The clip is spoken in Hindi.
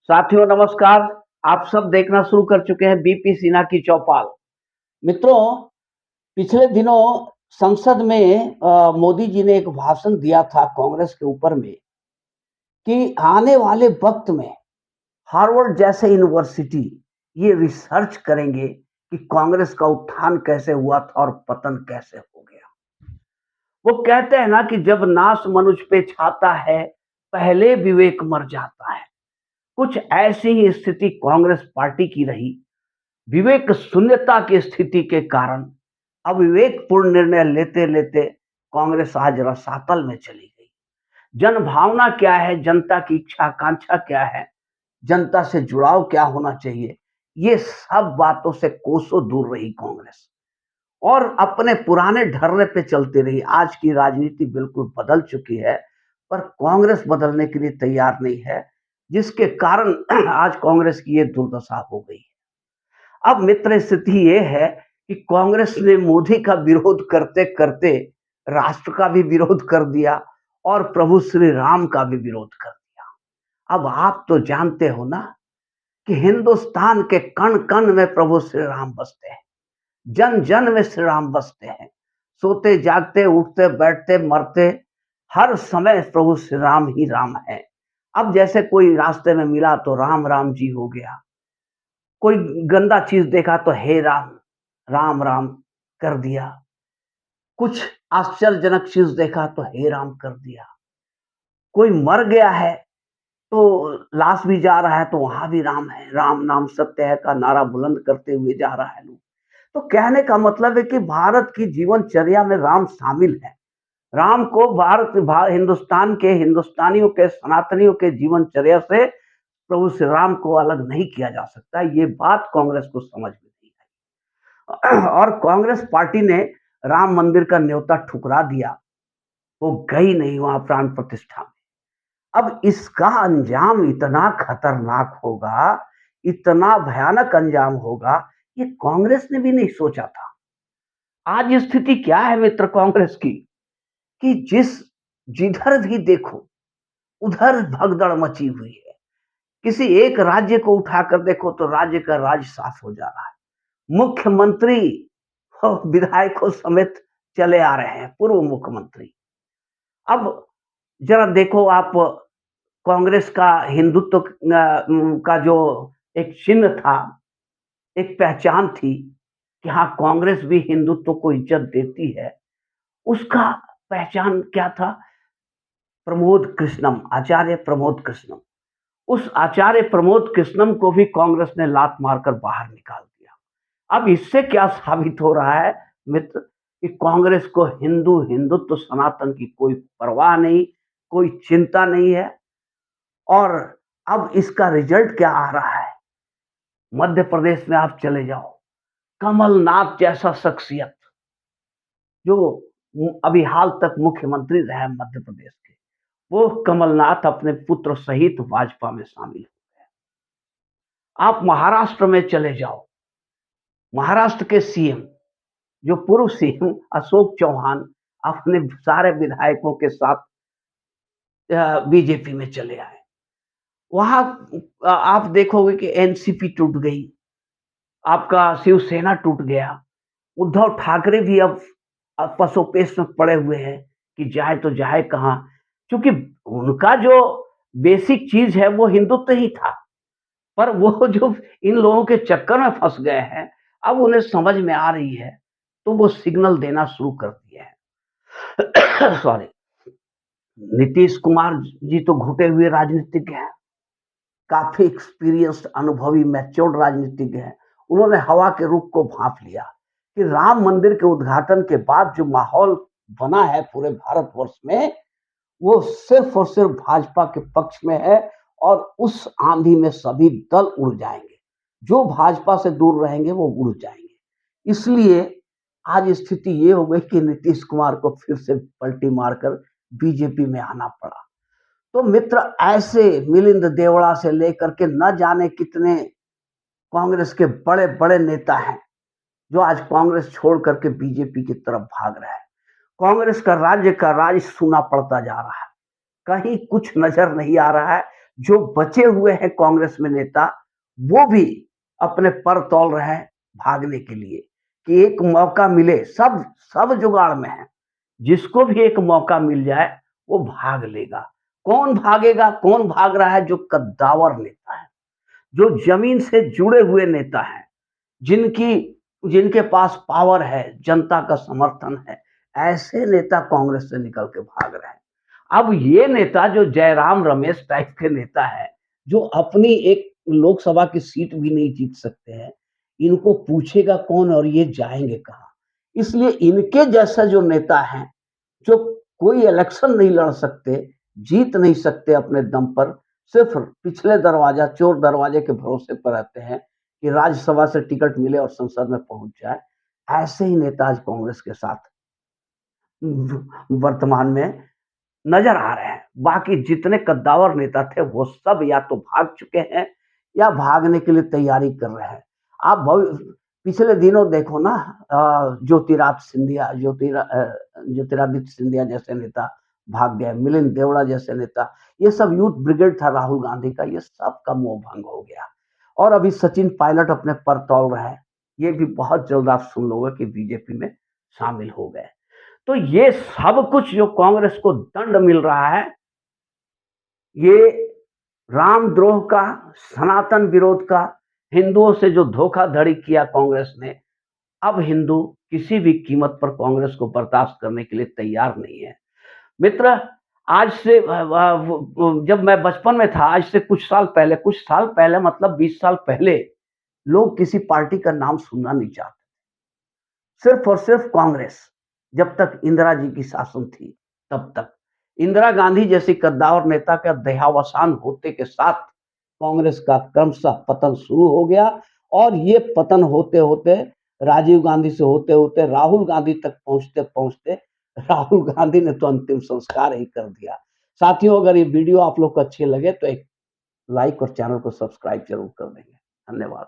साथियों नमस्कार। आप सब देखना शुरू कर चुके हैं बीपी सिन्हा की चौपाल। मित्रों, पिछले दिनों संसद में मोदी जी ने एक भाषण दिया था कांग्रेस के ऊपर में कि आने वाले वक्त में हार्वर्ड जैसे यूनिवर्सिटी ये रिसर्च करेंगे कि कांग्रेस का उत्थान कैसे हुआ था और पतन कैसे हो गया। वो कहते हैं ना कि जब नाश मनुष्य पे छाता है, पहले विवेक मर जाता है। कुछ ऐसी ही स्थिति कांग्रेस पार्टी की रही। विवेक शून्यता की स्थिति के कारण अविवेकपूर्ण निर्णय लेते लेते कांग्रेस आज रसातल में चली गई। जन भावना क्या है, जनता की इच्छा आकांक्षा क्या है, जनता से जुड़ाव क्या होना चाहिए, ये सब बातों से कोसों दूर रही कांग्रेस और अपने पुराने ढर्रे पे चलती रही। आज की राजनीति बिल्कुल बदल चुकी है, पर कांग्रेस बदलने के लिए तैयार नहीं है, जिसके कारण आज कांग्रेस की ये दुर्दशा हो गई। अब मित्र स्थिति ये है कि कांग्रेस ने मोदी का विरोध करते करते राष्ट्र का भी विरोध कर दिया और प्रभु श्री राम का भी विरोध कर दिया। अब आप तो जानते हो ना कि हिंदुस्तान के कण कण में प्रभु श्री राम बसते हैं, जन जन में श्री राम बसते हैं। सोते जागते उठते बैठते मरते हर समय प्रभु श्री राम ही राम है। अब जैसे कोई रास्ते में मिला तो राम राम जी हो गया, कोई गंदा चीज देखा तो हे राम राम राम कर दिया, कुछ आश्चर्यजनक चीज देखा तो हे राम कर दिया, कोई मर गया है तो लाश भी जा रहा है तो वहां भी राम है, राम नाम सत्य है का नारा बुलंद करते हुए जा रहा है लोग। तो कहने का मतलब है कि भारत की जीवनचर्या में राम शामिल है। राम को हिंदुस्तान के हिंदुस्तानियों के सनातनियों के जीवनचर्या से प्रभु श्री राम को अलग नहीं किया जा सकता। ये बात कांग्रेस को समझ में नहीं आई और कांग्रेस पार्टी ने राम मंदिर का न्योता ठुकरा दिया। वो गई नहीं वहां प्राण प्रतिष्ठा में। अब इसका अंजाम इतना खतरनाक होगा, इतना भयानक अंजाम होगा, ये कांग्रेस ने भी नहीं सोचा था। आज स्थिति क्या है मित्र कांग्रेस की कि जिधर भी देखो उधर भगदड़ मची हुई है। किसी एक राज्य को उठाकर देखो तो राज्य का राज साफ हो जा रहा है। मुख्यमंत्री विधायकों समेत चले आ रहे हैं, पूर्व मुख्यमंत्री। अब जरा देखो आप, कांग्रेस का हिंदुत्व का जो एक चिन्ह था, एक पहचान थी कि हाँ कांग्रेस भी हिंदुत्व को इज्जत देती है, उसका पहचान क्या था? प्रमोद कृष्णम, आचार्य प्रमोद कृष्णम। उस आचार्य प्रमोद कृष्णम को भी कांग्रेस ने लात मारकर बाहर निकाल दिया। अब इससे क्या साबित हो रहा है मित्र कि कांग्रेस को हिंदुत्व सनातन की कोई परवाह नहीं, कोई चिंता नहीं है। और अब इसका रिजल्ट क्या आ रहा है? मध्य प्रदेश में आप चले जाओ, कमलनाथ जैसा शख्सियत जो अभी हाल तक मुख्यमंत्री रहे हैं मध्य प्रदेश के, वो कमलनाथ अपने पुत्र सहित भाजपा में शामिल हो गए। आप महाराष्ट्र में चले जाओ, महाराष्ट्र के सीएम, जो पूर्व सीएम अशोक चौहान अपने सारे विधायकों के साथ बीजेपी में चले आए। वहां आप देखोगे कि एनसीपी टूट गई, आपका शिवसेना टूट गया। उद्धव ठाकरे भी अब पसोपेश में पड़े हुए हैं कि जाए तो जाए कहां, क्योंकि उनका जो बेसिक चीज है वो हिंदुत्व ही था, पर वो जो इन लोगों के चक्कर में फंस गए हैं, अब उन्हें समझ में आ रही है, तो वो सिग्नल देना शुरू कर दिए हैं। सॉरी। नीतीश कुमार जी तो घुटे हुए राजनीतिज्ञ हैं, काफी एक्सपीरियंस्ड अनुभवी मैच्योर्ड राजनीतिज्ञ हैं। उन्होंने हवा के रुख को भांप लिया कि राम मंदिर के उद्घाटन के बाद जो माहौल बना है पूरे भारतवर्ष में, वो सिर्फ और सिर्फ भाजपा के पक्ष में है और उस आंधी में सभी दल उड़ जाएंगे। जो भाजपा से दूर रहेंगे वो उड़ जाएंगे। इसलिए आज स्थिति ये हो गई कि नीतीश कुमार को फिर से पलटी मारकर बीजेपी में आना पड़ा। तो मित्र, ऐसे मिलिंद देवड़ा से लेकर के न जाने कितने कांग्रेस के बड़े बड़े नेता हैं जो आज कांग्रेस छोड़ करके बीजेपी की तरफ भाग रहे हैं। कांग्रेस का राज सूना पड़ता जा रहा है, कहीं कुछ नजर नहीं आ रहा है। जो बचे हुए हैं कांग्रेस में नेता, वो भी अपने पर तौल रहे हैं भागने के लिए कि एक मौका मिले। सब सब जुगाड़ में है, जिसको भी एक मौका मिल जाए वो भाग लेगा। कौन भागेगा? कौन भाग रहा है? जो कद्दावर नेता है, जो जमीन से जुड़े हुए नेता हैं, जिनकी जिनके पास पावर है, जनता का समर्थन है, ऐसे नेता कांग्रेस से निकल के भाग रहे हैं। अब ये नेता जो जयराम रमेश टाइप के नेता है, जो अपनी एक लोकसभा की सीट भी नहीं जीत सकते हैं, इनको पूछेगा कौन और ये जाएंगे कहाँ? इसलिए इनके जैसा जो नेता है, जो कोई इलेक्शन नहीं लड़ सकते, जीत नहीं सकते अपने दम पर, सिर्फ पिछले दरवाजा, चोर दरवाजे के भरोसे पर रहते हैं कि राज्यसभा से टिकट मिले और संसद में पहुंच जाए। ऐसे ही नेता आज कांग्रेस के साथ वर्तमान में नजर आ रहे हैं। बाकी जितने कद्दावर नेता थे वो सब या तो भाग चुके हैं या भागने के लिए तैयारी कर रहे हैं। आप पिछले दिनों देखो ना, ज्योतिरादित्य सिंधिया जैसे नेता भाग गए, मिलिंद देवड़ा जैसे नेता, ये सब यूथ ब्रिगेड था राहुल गांधी का, ये सब का मोह भंग हो गया। और अभी सचिन पायलट अपने पर तौल रहे हैं, ये भी बहुत जल्द आप सुन लोगे कि बीजेपी में शामिल हो गए। तो ये सब कुछ जो कांग्रेस को दंड मिल रहा है, ये रामद्रोह का, सनातन विरोध का, हिंदुओं से जो धोखाधड़ी किया कांग्रेस ने, अब हिंदू किसी भी कीमत पर कांग्रेस को बर्दाश्त करने के लिए तैयार नहीं है। मित्र, आज से जब मैं बचपन में था, आज से कुछ साल पहले मतलब 20 साल पहले, लोग किसी पार्टी का नाम सुनना नहीं चाहते। सिर्फ और सिर्फ कांग्रेस, जब तक इंदिरा जी की शासन थी तब तक। इंदिरा गांधी जैसी कद्दावर नेता का देहावसान होते के साथ कांग्रेस का क्रमशः पतन शुरू हो गया, और ये पतन होते होते, राजीव गांधी से होते होते राहुल गांधी तक पहुंचते पहुंचते, राहुल गांधी ने तो अंतिम संस्कार ही कर दिया। साथियों, अगर ये वीडियो आप लोग को अच्छे लगे तो एक लाइक और चैनल को सब्सक्राइब जरूर कर देंगे। धन्यवाद।